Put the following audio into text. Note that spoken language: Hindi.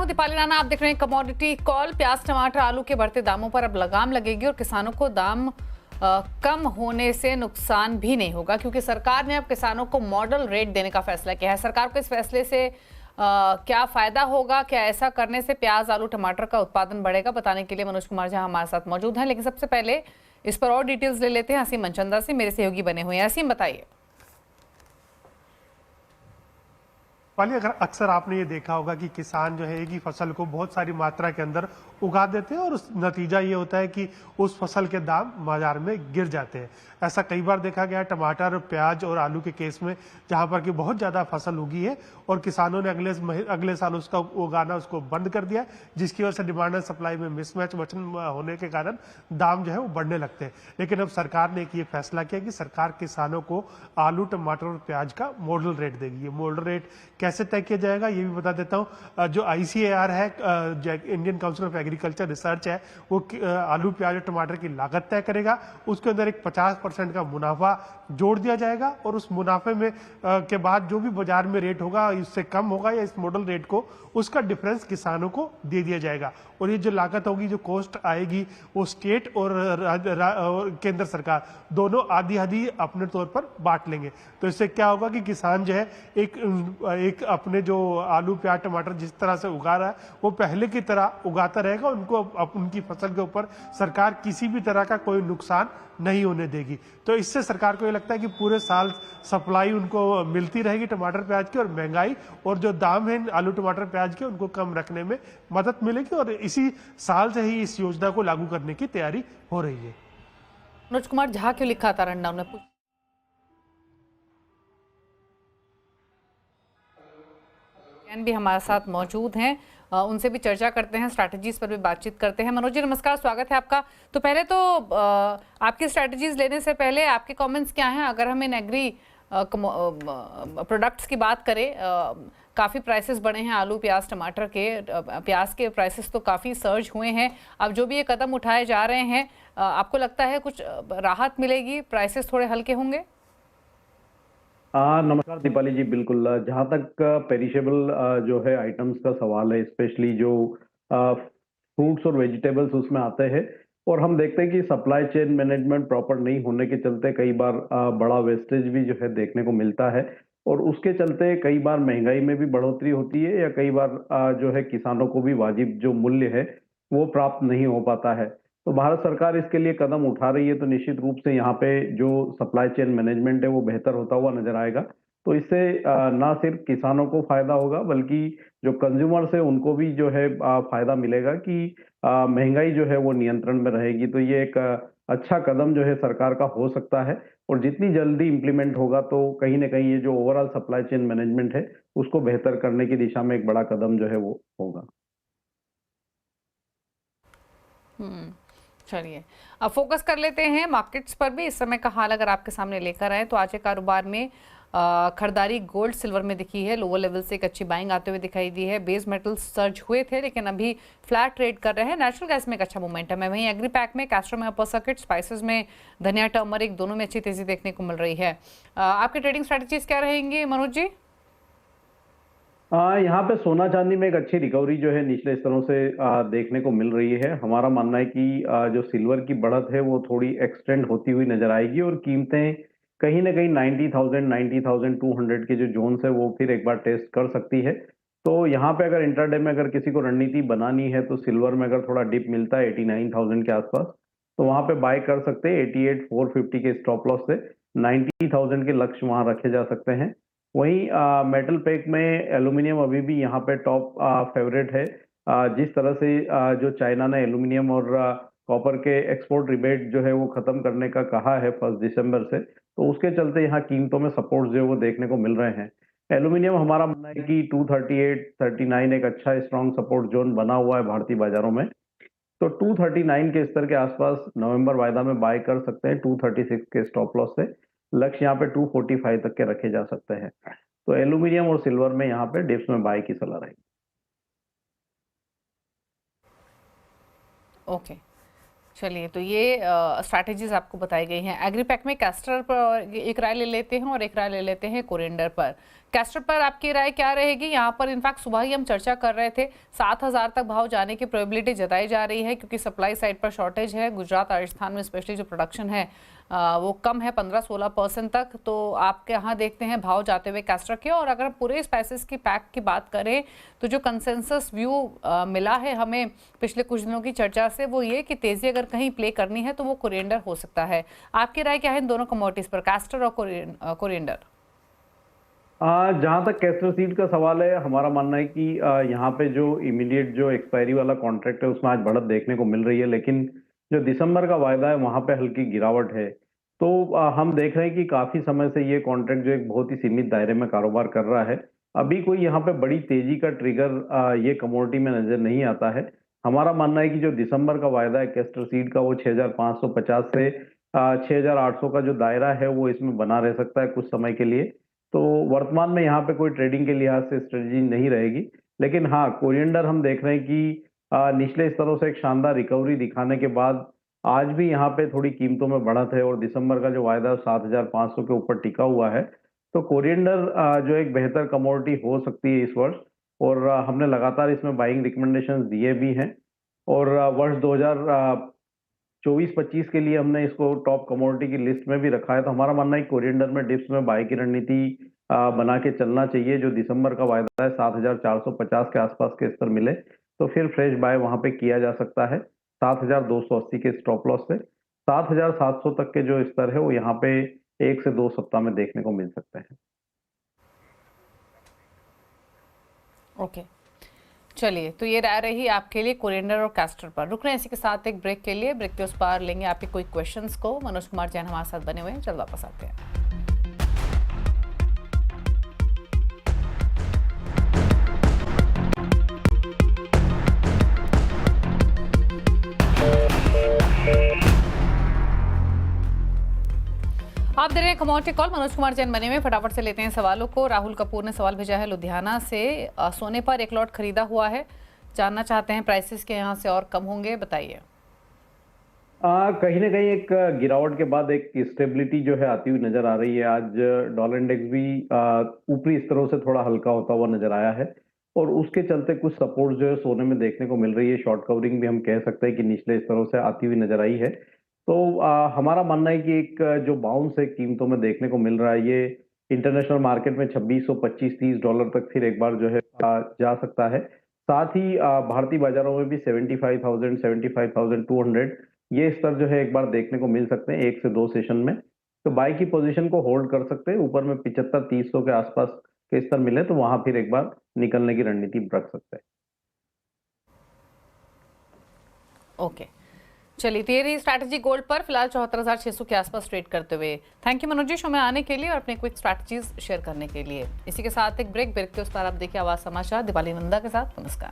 हूं दीपाली राणा, आप देख रहे हैं कमोडिटी कॉल। प्याज, टमाटर, आलू के बढ़ते दामों पर अब लगाम लगेगी और किसानों को दाम कम होने से नुकसान भी नहीं होगा, क्योंकि सरकार ने अब किसानों को मॉडल रेट देने का फैसला किया है। सरकार को इस फैसले से क्या फायदा होगा, क्या ऐसा करने से प्याज, आलू, टमाटर का उत्पादन बढ़ेगा, बताने के लिए मनोज कुमार झा हमारे साथ मौजूद हैं। लेकिन सबसे पहले इस पर और डिटेल्स ले लेते हैं असीम मनचंदा से, मेरे सहयोगी बने हुए हैं। असीम, बताइए। वाली अक्सर आपने ये देखा होगा कि किसान जो है एक ही फसल को बहुत सारी मात्रा के अंदर उगा देते हैं और उस नतीजा ये होता है कि उस फसल के दाम बाजार में गिर जाते हैं। ऐसा कई बार देखा गया है टमाटर, प्याज और आलू के केस में, जहां पर कि बहुत ज्यादा फसल उगी है और किसानों ने अगले साल उसका उगाना उसको बंद कर दिया, जिसकी वजह से डिमांड एंड सप्लाई में मिसमैच होने के कारण दाम जो है वो बढ़ने लगते हैं। लेकिन अब सरकार ने एक ये फैसला किया कि सरकार किसानों को आलू, टमाटर और प्याज का मॉडल रेट देगी। ये मॉडल रेट कैसे तय किया जाएगा ये भी बता देता हूं। जो ICAR है, Indian council of agriculture research है, वो आलू, प्याज और टमाटर की लागत तय करेगा। उसके अंदर एक 50% का मुनाफा जोड़ दिया जाएगा और उस मुनाफे में के बाद जो भी बाजार में रेट होगा, इससे कम होगा या इस मॉडल रेट को, उसका डिफरेंस किसानों को दे दिया जाएगा। और ये जो लागत होगी, जो कॉस्ट आएगी, वो स्टेट और केंद्र सरकार दोनों आधी आधी अपने तौर पर बांट लेंगे। तो इससे क्या होगा कि किसान जो है एक अपने जो आलू, प्याज, टमाटर जिस तरह से उगा रहा है वो पहले की तरह उगाता रहेगा। उनको उनकी फसल के ऊपर सरकार किसी भी तरह का कोई नुकसान नहीं होने देगी। तो इससे सरकार को ये लगता है कि पूरे साल सप्लाई उनको मिलती रहेगी टमाटर, प्याज की, और महंगाई और जो दाम है आलू, टमाटर, प्याज के, उनको कम रखने में मदद मिलेगी। और इसी साल से ही इस योजना को लागू करने की तैयारी हो रही है। मनोज कुमार झा क्यों लिखा था रनडाउन में? भी हमारे साथ मौजूद हैं, उनसे भी चर्चा करते हैं, स्ट्रैटेजीज पर भी बातचीत करते हैं। मनोज जी, नमस्कार, स्वागत है आपका। तो पहले तो आपकी स्ट्रैटेजीज लेने से पहले आपके कमेंट्स क्या हैं? अगर हम इन एग्री प्रोडक्ट्स की बात करें, काफ़ी प्राइसेस बढ़े हैं आलू, प्याज, टमाटर के। प्याज के प्राइसेस तो काफ़ी सर्ज हुए हैं। अब जो भी ये कदम उठाए जा रहे हैं, आपको लगता है कुछ राहत मिलेगी, प्राइसेस थोड़े हल्के होंगे? नमस्कार दीपाली जी, बिल्कुल। जहाँ तक पेरिशेबल जो है आइटम्स का सवाल है, स्पेशली जो फ्रूट्स और वेजिटेबल्स उसमें आते हैं, और हम देखते हैं कि सप्लाई चेन मैनेजमेंट प्रॉपर नहीं होने के चलते कई बार बड़ा वेस्टेज भी जो है देखने को मिलता है, और उसके चलते कई बार महंगाई में भी बढ़ोतरी होती है, या कई बार जो है किसानों को भी वाजिब जो मूल्य है वो प्राप्त नहीं हो पाता है। तो भारत सरकार इसके लिए कदम उठा रही है, तो निश्चित रूप से यहाँ पे जो सप्लाई चेन मैनेजमेंट है वो बेहतर होता हुआ नजर आएगा। तो इससे ना सिर्फ किसानों को फायदा होगा, बल्कि जो कंज्यूमर्स है उनको भी जो है फायदा मिलेगा कि महंगाई जो है वो नियंत्रण में रहेगी। तो ये एक अच्छा कदम जो है सरकार का हो सकता है, और जितनी जल्दी इम्प्लीमेंट होगा तो कहीं ना कहीं ये जो ओवरऑल सप्लाई चेन मैनेजमेंट है उसको बेहतर करने की दिशा में एक बड़ा कदम जो है वो होगा। चलिए, अब फोकस कर लेते हैं मार्केट्स पर भी। इस समय का हाल अगर आपके सामने लेकर आए तो आज के कारोबार में खरीदारी गोल्ड, सिल्वर में दिखी है। लोअर लेवल से एक अच्छी बाइंग आते हुए दिखाई दी है। बेस मेटल्स सर्ज हुए थे लेकिन अभी फ्लैट ट्रेड कर रहे हैं। नेचुरल गैस में एक अच्छा मोमेंटम है। वहीं एग्री पैक में, कैस्ट्रो में अपर सर्किट, स्पाइसेस में धनिया, टर्मरिक, दोनों में अच्छी तेजी देखने को मिल रही है। आपकी ट्रेडिंग स्ट्रेटेजीज क्या रहेंगी मनोज जी? यहाँ पे सोना चांदी में एक अच्छी रिकवरी जो है निचले स्तरों से देखने को मिल रही है। हमारा मानना है कि जो सिल्वर की बढ़त है वो थोड़ी एक्सटेंड होती हुई नजर आएगी, और कीमतें कहीं ना कहीं 90,000 90,200 के जो जोन्स है वो फिर एक बार टेस्ट कर सकती है। तो यहाँ पे अगर इंट्राडे में अगर किसी को रणनीति बनानी है, तो सिल्वर में अगर थोड़ा डिप मिलता है 89,000 के आसपास, तो वहां पे बाय कर सकते हैं। 88,450 के स्टॉप लॉस से 90,000 के लक्ष्य वहां रखे जा सकते हैं। वहीं मेटल पैक में एल्यूमिनियम अभी भी यहाँ पे टॉप फेवरेट है। जिस तरह से जो चाइना ने एल्यूमिनियम और कॉपर के एक्सपोर्ट रिबेट जो है वो खत्म करने का कहा है 1 दिसंबर से, तो उसके चलते यहाँ कीमतों में सपोर्ट जो है वो देखने को मिल रहे हैं। एल्यूमिनियम हमारा मानना है कि 238 39 एक अच्छा स्ट्रॉन्ग सपोर्ट जोन बना हुआ है भारतीय बाजारों में। तो 239 के स्तर के आसपास नवंबर वायदा में बाय कर सकते हैं। 236 के स्टॉप लॉस से लक्ष्य यहाँ पे 245 तक के रखे जा सकते हैं। तो एल्यूमिनियम और सिल्वर में यहाँ पे डिप्स में बाय की सलाह रहेगी। ओके, चलिए, तो ये स्ट्रैटेजीज आपको बताई गई हैं। एग्रीपैक में कैस्टर पर एक राय ले लेते हैं और एक राय ले लेते हैं कोरिएंडर पर। कैस्टर पर आपकी राय क्या रहेगी? यहाँ पर इनफैक्ट सुबह ही हम चर्चा कर रहे थे, 7,000 तक भाव जाने की प्रोबेबिलिटी जताई जा रही है क्योंकि सप्लाई साइड पर शॉर्टेज है। गुजरात राजस्थान में स्पेशली जो प्रोडक्शन है वो कम है 15-16% तक। तो आपके यहाँ देखते हैं भाव जाते हुए कैस्टर के। और अगर पूरे स्पाइसेस की पैक की बात करें तो जो कंसेंसस व्यू मिला है हमें पिछले कुछ दिनों की चर्चा से, वो ये कि तेजी अगर कहीं प्ले करनी है तो वो कोरिएंडर हो सकता है। आपकी राय क्या है इन दोनों कमोडिटीज पर, कैस्टर और कोरिएंडर? जहां तक कैस्टर सीड का सवाल है, हमारा मानना है कि यहाँ पे जो इमीडिएट जो एक्सपायरी वाला कॉन्ट्रैक्ट है उसमें आज बढ़त देखने को मिल रही है, लेकिन जो दिसंबर का वायदा है वहां पे हल्की गिरावट है। तो हम देख रहे हैं कि काफी समय से ये कॉन्ट्रैक्ट जो एक बहुत ही सीमित दायरे में कारोबार कर रहा है। अभी कोई यहाँ पे बड़ी तेजी का ट्रिगर ये कमोडिटी में नजर नहीं आता है। हमारा मानना है कि जो दिसंबर का वायदा है कैस्टर सीड का, वो 6,550 से 6,800 का जो दायरा है वो इसमें बना रह सकता है कुछ समय के लिए। तो वर्तमान में यहाँ पे कोई ट्रेडिंग के लिहाज से स्ट्रेटजी नहीं रहेगी। लेकिन हाँ, कोरिएंडर हम देख रहे हैं कि निचले स्तरों से एक शानदार रिकवरी दिखाने के बाद आज भी यहाँ पे थोड़ी कीमतों में बढ़त है और दिसंबर का जो वायदा है 7,500 के ऊपर टिका हुआ है। तो कोरिएंडर जो एक बेहतर कमोडिटी हो सकती है इस वर्ष, और हमने लगातार इसमें बाइंग रिकमेंडेशंस दिए भी हैं। और वर्ष 2024-25 के लिए हमने इसको टॉप कमोडिटी की लिस्ट में भी रखा है। तो हमारा मानना है कि कोरिएंडर में डिप्स में बाय की रणनीति बना के चलना चाहिए। जो दिसंबर का वायदा है 7,450 के आसपास के स्तर मिले तो फिर फ्रेश बाय वहां पे किया जा सकता है 7,280 के स्टॉप लॉस से। 7,700 तक के जो स्तर है वो यहाँ पे 1 से 2 सप्ताह में देखने को मिल सकते हैं। ओके, चलिए, तो ये राय रही आपके लिए कोरिएंडर और कैस्टर पर। रुक रहे हैं इसी के साथ एक ब्रेक के लिए। ब्रेक के उस पार लेंगे आपके कोई क्वेश्चंस को। मनोज कुमार जैन हमारे साथ बने हुए हैं, जल्द वापस आते हैं। आप दे रहे हैं कमोडिटी कॉल, मनोज कुमार जैन बने हुए। फटाफट से लेते हैं सवालों को। राहुल कपूर ने सवाल भेजा है लुधियाना से। सोने पर एक लॉट खरीदा हुआ है, जानना चाहते हैं प्राइसेस के यहाँ से और कम होंगे, बताइए। कहीं ना कहीं एक गिरावट के बाद एक स्टेबिलिटी जो है आती हुई नजर आ रही है। आज डॉलर इंडेक्स भी ऊपरी स्तरों से थोड़ा हल्का होता हुआ नजर आया है और उसके चलते कुछ सपोर्ट जो है सोने में देखने को मिल रही है। शॉर्ट कवरिंग भी हम कह सकते हैं कि निचले स्तरों से आती हुई नजर आई है। तो हमारा मानना है कि एक जो बाउंस है कीमतों में देखने को मिल रहा है, ये इंटरनेशनल मार्केट में 2625-30 डॉलर तक फिर एक बार जो है जा सकता है। साथ ही भारतीय बाजारों में भी 75,000 75,200 ये स्तर जो है एक बार देखने को मिल सकते हैं 1 से 2 सेशन में। तो बाई की पोजीशन को होल्ड कर सकते हैं। ऊपर में 75-300 के आसपास के स्तर मिले तो वहां फिर एक बार निकलने की रणनीति रख सकते हैं। ओके, चलिए, तो ये रही स्ट्रैटेजी गोल्ड पर फिलहाल 74,600 के आसपास ट्रेड करते हुए। Thank you Manoj ji show में आने के लिए और अपने क्विक स्ट्रैटेजीज शेयर करने के लिए। इसी के साथ एक ब्रेक के उस पर आप देखिए आवाज समाचार दीपाली नंदा के साथ। नमस्कार।